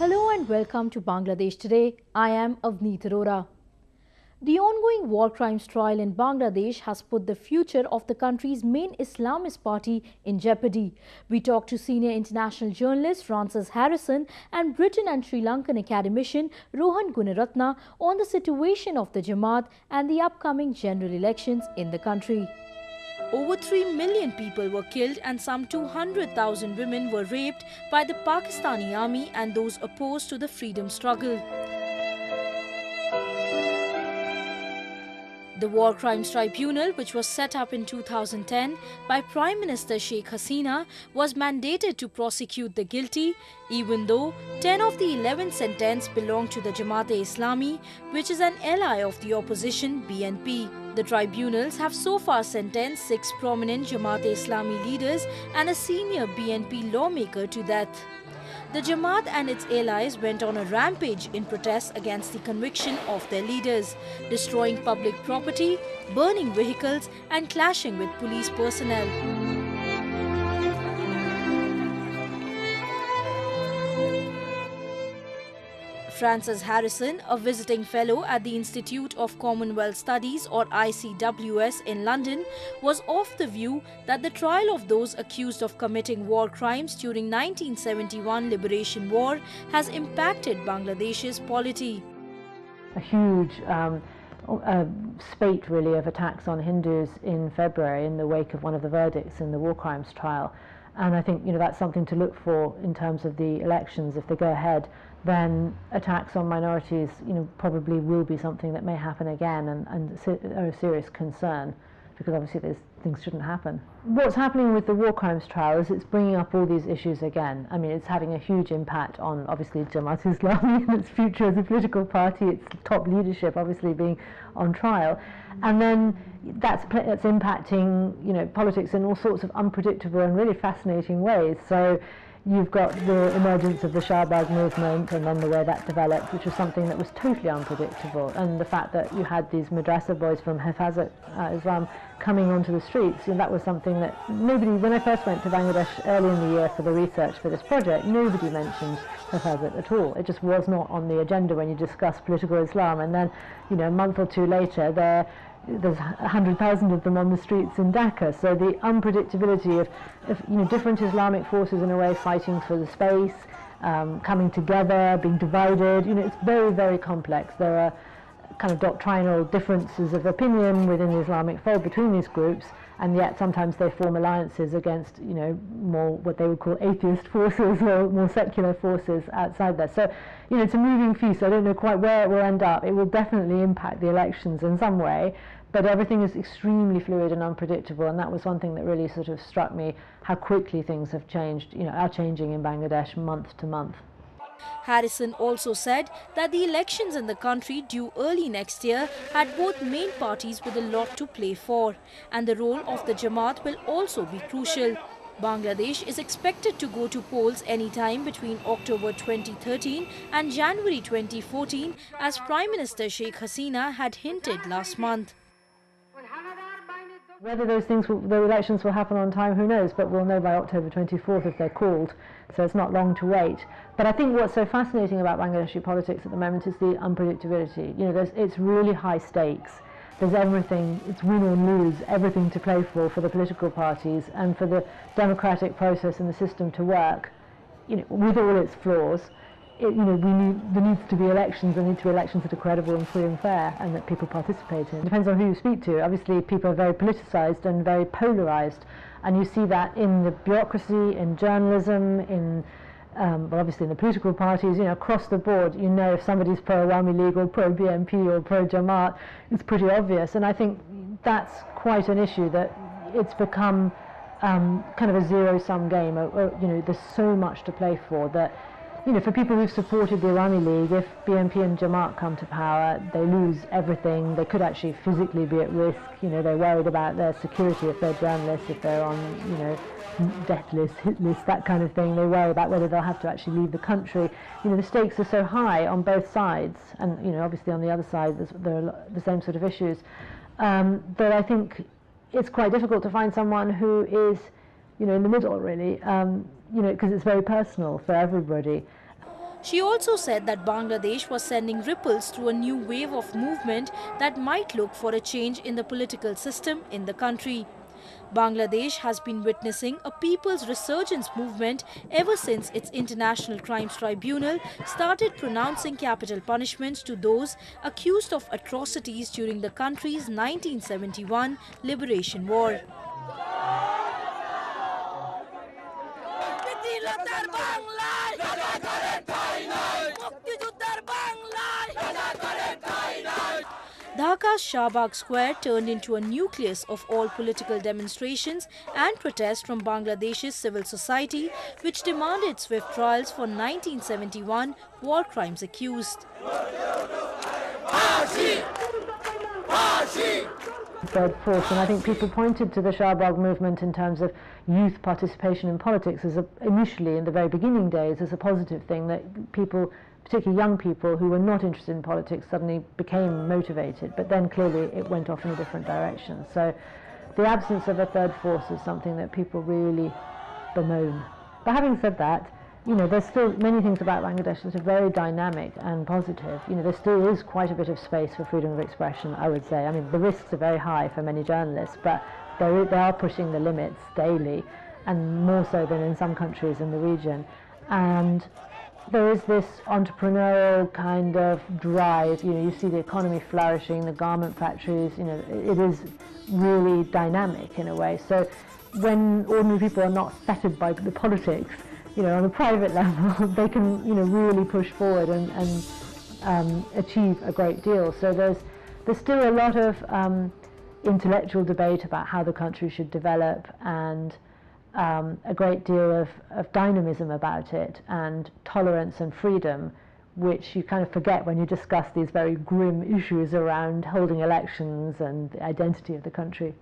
Hello and welcome to Bangladesh Today. I am Avneet Arora. The ongoing war crimes trial in Bangladesh has put the future of the country's main Islamist party in jeopardy. We talked to senior international journalist Frances Harrison and Britain and Sri Lankan academician Rohan Gunaratna on the situation of the Jamaat and the upcoming general elections in the country. Over 3 million people were killed and some 200,000 women were raped by the Pakistani army and those opposed to the freedom struggle. The War Crimes Tribunal, which was set up in 2010 by Prime Minister Sheikh Hasina, was mandated to prosecute the guilty, even though 10 of the 11 sentenced belonged to the Jamaat-e-Islami, which is an ally of the opposition BNP. The tribunals have so far sentenced 6 prominent Jamaat-e-Islami leaders and a senior BNP lawmaker to death. The Jamaat and its allies went on a rampage in protest against the conviction of their leaders, destroying public property, burning vehicles and clashing with police personnel. Frances Harrison, a visiting fellow at the Institute of Commonwealth Studies or ICWS in London, was of the view that the trial of those accused of committing war crimes during 1971 Liberation War has impacted Bangladesh's polity. A huge spate really of attacks on Hindus in February in the wake of one of the verdicts in the war crimes trial. And I think that's something to look for in terms of the elections. If they go ahead, then attacks on minorities probably will be something that may happen again and are a serious concern, because obviously those things shouldn't happen. What's happening with the war crimes trial is it's bringing up all these issues again. I mean, it's having a huge impact on obviously Jamaat-e-Islami and its future as a political party, its top leadership obviously being on trial. And then that's impacting politics in all sorts of unpredictable and really fascinating ways. So you've got the emergence of the Shahbag movement and then the way that developed, which was something that was totally unpredictable. And the fact that you had these madrasa boys from Hifazat Islam coming onto the streets, that was something that nobody, when I first went to Bangladesh early in the year for the research for this project, nobody mentioned Hifazat at all. It just was not on the agenda when you discuss political Islam. And then, a month or two later, there's 100,000 of them on the streets in Dhaka. So the unpredictability of different Islamic forces in a way fighting for the space, coming together, being divided, it's very, very complex. There are kind of doctrinal differences of opinion within the Islamic fold between these groups, and yet sometimes they form alliances against more what they would call atheist forces or more secular forces outside there. So it's a moving feast. I don't know quite where it will end up. It will definitely impact the elections in some way, but everything is extremely fluid and unpredictable, and that was one thing that really sort of struck me, how quickly things have changed, are changing in Bangladesh month to month. Harrison also said that the elections in the country due early next year had both main parties with a lot to play for, and the role of the Jamaat will also be crucial. Bangladesh is expected to go to polls anytime between October 2013 and January 2014, as Prime Minister Sheikh Hasina had hinted last month. Whether the elections will happen on time, who knows, but we'll know by October 24th if they're called, so it's not long to wait. But I think what's so fascinating about Bangladeshi politics at the moment is the unpredictability. It's really high stakes. There's everything, it's win or lose, everything to play for the political parties, and for the democratic process and the system to work, with all its flaws. There needs to be elections. There need to be elections that are credible and free and fair, and that people participate in. It depends on who you speak to. Obviously, people are very politicized and very polarized, and you see that in the bureaucracy, in journalism, obviously in the political parties. Across the board, if somebody's pro-Awami League or pro-BNP or pro-Jamaat, it's pretty obvious. And I think that's quite an issue, that it's become kind of a zero-sum game. There's so much to play for that. For people who've supported the Awami League, if BNP and Jamaat come to power, they lose everything. They could actually physically be at risk. They're worried about their security if they're journalists, if they're on, death lists, hit lists, that kind of thing. They worry about whether they'll have to actually leave the country. The stakes are so high on both sides, and obviously on the other side there are the same sort of issues. But I think it's quite difficult to find someone who is, in the middle, really. Because it's very personal for everybody. She also said that Bangladesh was sending ripples through a new wave of movement that might look for a change in the political system in the country. Bangladesh has been witnessing a people's resurgence movement ever since its International Crimes Tribunal started pronouncing capital punishments to those accused of atrocities during the country's 1971 liberation war. Dhaka's Shahbag Square turned into a nucleus of all political demonstrations and protests from Bangladesh's civil society, which demanded swift trials for 1971 war crimes accused. Third force, and I think people pointed to the Shahbag movement in terms of youth participation in politics as initially in the very beginning days as a positive thing, that people, particularly young people who were not interested in politics, suddenly became motivated, but then clearly it went off in a different direction. So the absence of a third force is something that people really bemoan. But having said that, you know, there's still many things about Bangladesh that are very dynamic and positive. You know, there still is quite a bit of space for freedom of expression, I would say. I mean, the risks are very high for many journalists, but they are pushing the limits daily, and more so than in some countries in the region. And there is this entrepreneurial kind of drive. You know, you see the economy flourishing, the garment factories, you know, it is really dynamic in a way. So when ordinary people are not fettered by the politics, you know, on a private level, they can, you know, really push forward and achieve a great deal. So there's still a lot of intellectual debate about how the country should develop, and a great deal of dynamism about it, and tolerance and freedom, which you kind of forget when you discuss these very grim issues around holding elections and the identity of the country.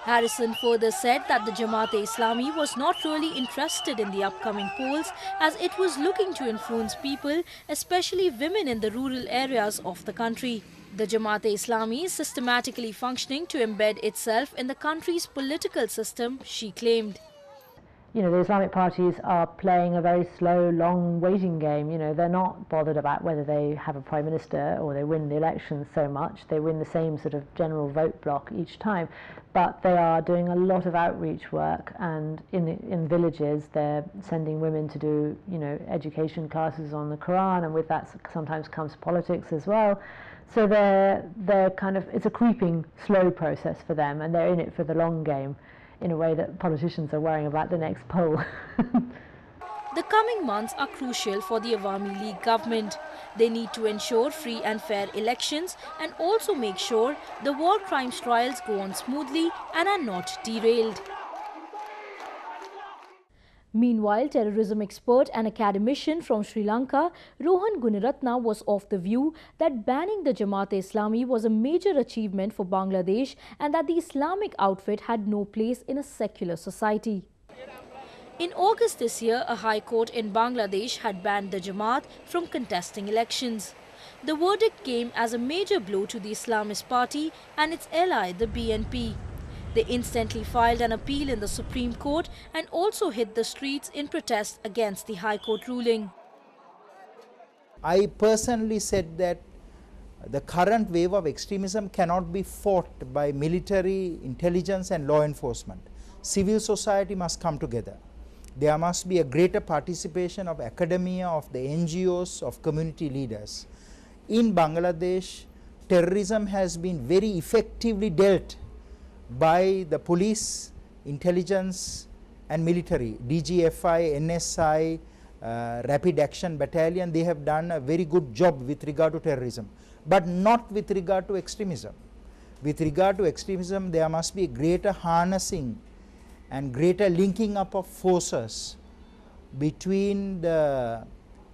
Harrison further said that the Jamaat-e-Islami was not really interested in the upcoming polls, as it was looking to influence people, especially women in the rural areas of the country. The Jamaat-e-Islami is systematically functioning to embed itself in the country's political system, she claimed. You know, the Islamic parties are playing a very slow, long waiting game. You know, they're not bothered about whether they have a prime minister or they win the elections so much. They win the same sort of general vote block each time. But they are doing a lot of outreach work, and in villages they're sending women to do, you know, education classes on the Quran, and with that sometimes comes politics as well. So they're kind of, it's a creeping, slow process for them, and they're in it for the long game, in a way that politicians are worrying about the next poll. The coming months are crucial for the Awami League government. They need to ensure free and fair elections and also make sure the war crimes trials go on smoothly and are not derailed. Meanwhile, terrorism expert and academician from Sri Lanka, Rohan Gunaratna, was of the view that banning the Jamaat-e-Islami was a major achievement for Bangladesh and that the Islamic outfit had no place in a secular society. In August this year, a high court in Bangladesh had banned the Jamaat from contesting elections. The verdict came as a major blow to the Islamist party and its ally, the BNP. They instantly filed an appeal in the Supreme Court and also hit the streets in protest against the High Court ruling. I personally said that the current wave of extremism cannot be fought by military, intelligence and law enforcement. Civil society must come together. There must be a greater participation of academia, of the NGOs, of community leaders. In Bangladesh, terrorism has been very effectively dealt by the police, intelligence and military. DGFI, NSI, Rapid Action Battalion, they have done a very good job with regard to terrorism, but not with regard to extremism. With regard to extremism, there must be greater harnessing and greater linking up of forces between the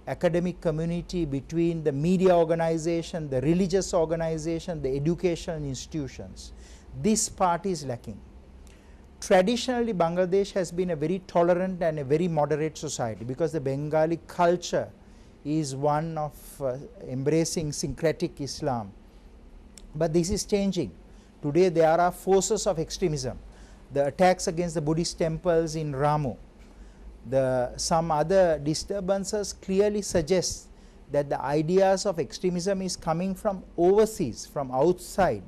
academic community, between the media organization, the religious organization, the education institutions. This part is lacking. Traditionally, Bangladesh has been a very tolerant and a very moderate society, because the Bengali culture is one of embracing syncretic Islam. But this is changing. Today there are forces of extremism. The attacks against the Buddhist temples in Ramu, some other disturbances clearly suggest that the ideas of extremism is coming from overseas, from outside,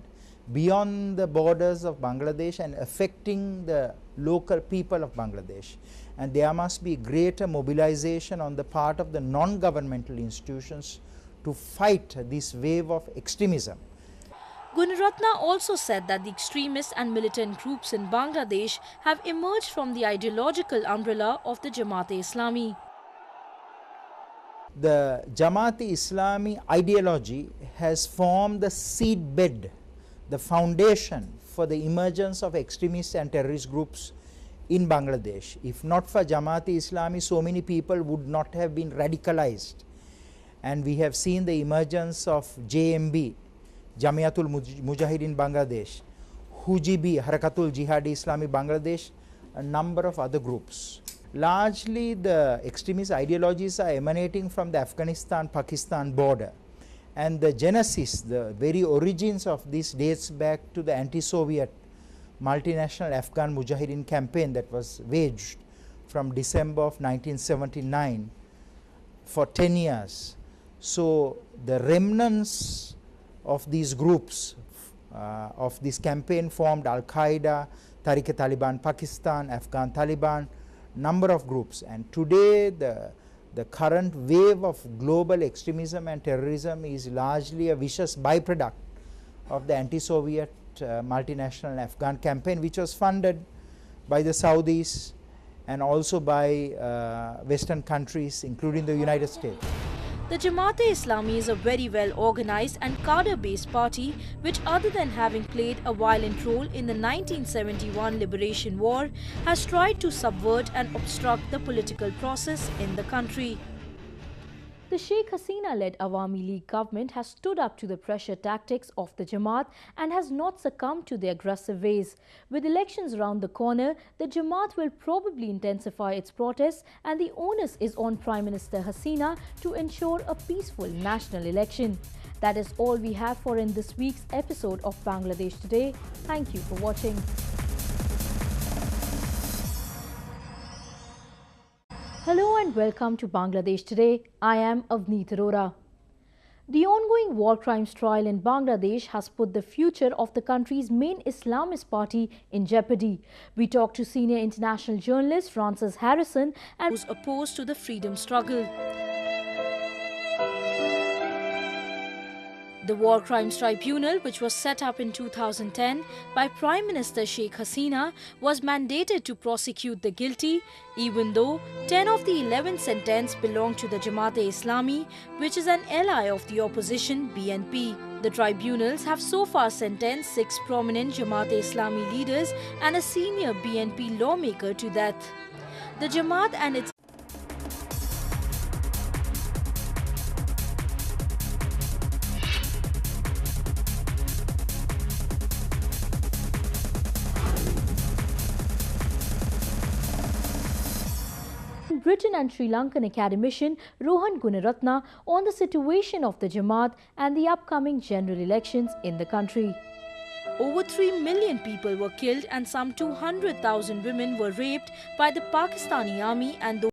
beyond the borders of Bangladesh and affecting the local people of Bangladesh. And there must be greater mobilization on the part of the non-governmental institutions to fight this wave of extremism. Gunaratna also said that the extremist and militant groups in Bangladesh have emerged from the ideological umbrella of the Jamaat-e-Islami. The Jamaat-e-Islami ideology has formed the seedbed, the foundation for the emergence of extremist and terrorist groups in Bangladesh. If not for Jamaat-e-Islami, so many people would not have been radicalized. And we have seen the emergence of JMB, Jamiatul Mujahideen Bangladesh, Hujibi, Harakatul Jihadi Islami Bangladesh, a number of other groups. Largely the extremist ideologies are emanating from the Afghanistan-Pakistan border. And the genesis, the very origins of this dates back to the anti-Soviet multinational Afghan Mujahideen campaign that was waged from December of 1979 for 10 years. So the remnants of these groups of this campaign formed Al-Qaeda, Tariq-e-Taliban Pakistan, Afghan Taliban, number of groups. And today the current wave of global extremism and terrorism is largely a vicious byproduct of the anti-Soviet multinational Afghan campaign, which was funded by the Saudis and also by Western countries, including the United States. The Jamaat-e-Islami is a very well organized and cadre-based party which, other than having played a violent role in the 1971 Liberation War, has tried to subvert and obstruct the political process in the country. The Sheikh Hasina-led Awami League government has stood up to the pressure tactics of the Jamaat and has not succumbed to their aggressive ways. With elections around the corner, the Jamaat will probably intensify its protests, and the onus is on Prime Minister Hasina to ensure a peaceful national election. That is all we have for in this week's episode of Bangladesh Today. Thank you for watching. Hello and welcome to Bangladesh Today. I am Avneet Arora. The ongoing war crimes trial in Bangladesh has put the future of the country's main Islamist party in jeopardy. We talked to senior international journalist Francis Harrison and was opposed to the freedom struggle. The War Crimes Tribunal, which was set up in 2010 by Prime Minister Sheikh Hasina, was mandated to prosecute the guilty, even though 10 of the 11 sentenced belong to the Jamaat-e-Islami, which is an ally of the opposition BNP. The tribunals have so far sentenced 6 prominent Jamaat-e-Islami leaders and a senior BNP lawmaker to death. The Jamaat and its Britain and Sri Lankan academician Rohan Gunaratna on the situation of the Jamaat and the upcoming general elections in the country. Over 3 million people were killed and some 200,000 women were raped by the Pakistani army and the